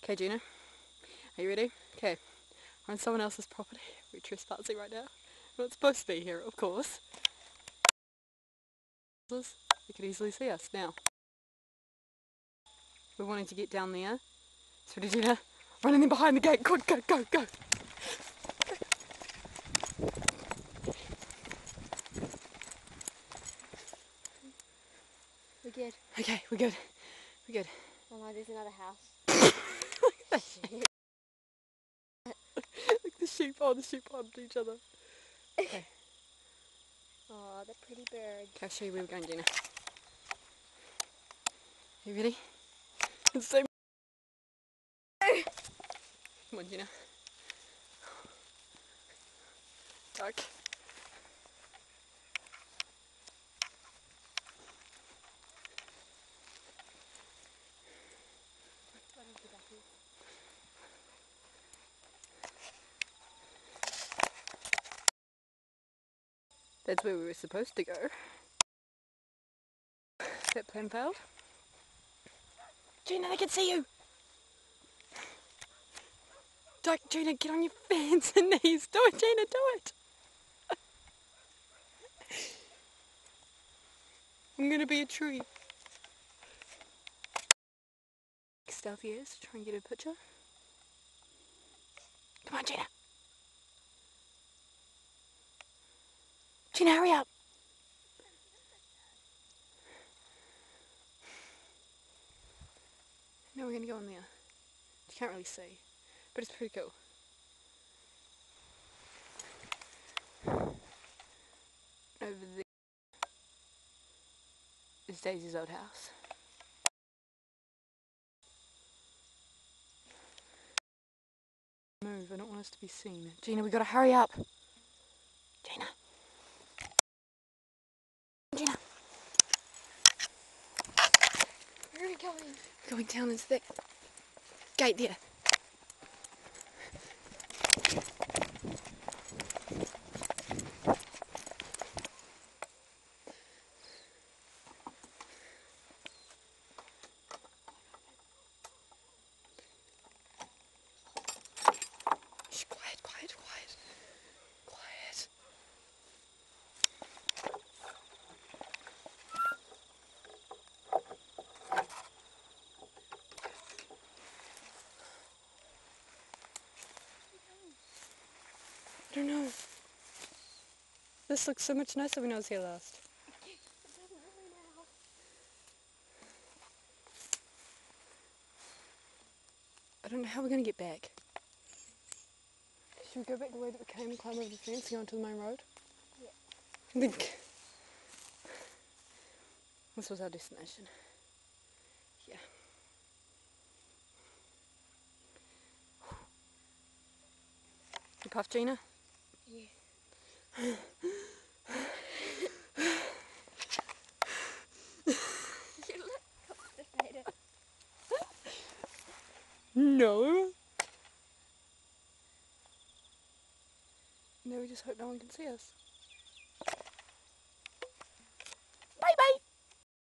Okay, Gina, are you ready? Okay, we're on someone else's property. We're trespassing right now. We're not supposed to be here, of course. You can easily see us now. We're wanting to get down there. So ready, Gina? Running in behind the gate. Go, go, go, go. We're good. Okay, we're good. We're good. Oh no, there's another house. Look, the sheep on each other. Okay. Oh, the pretty bird. Okay, I'll show you where we're going, Gina. You ready? It's so... Come on, Gina. Duck. That's where we were supposed to go. That plan failed. Gina, they can see you! Duck, Gina, get on your hands and knees. Do it, Gina, do it! I'm gonna be a tree. Stealthy is to try and get a picture. Come on, Gina. Gina, hurry up. Now we're gonna go in there. You can't really see, but it's pretty cool. Over there is Daisy's old house. Move, I don't want us to be seen. Gina, we gotta hurry up. Gina. Gina. Where are we going? We're going down into that gate there. Shh, quiet, quiet, quiet. Quiet. I don't know. This looks so much nicer when I was here last. I don't know how we're going to get back. Should we go back the way that we came and climb over the fence and go onto the main road? Yeah. I think this was our destination. Yeah. You puff, Gina? Yeah. You look constipated. No. No, we just hope no one can see us.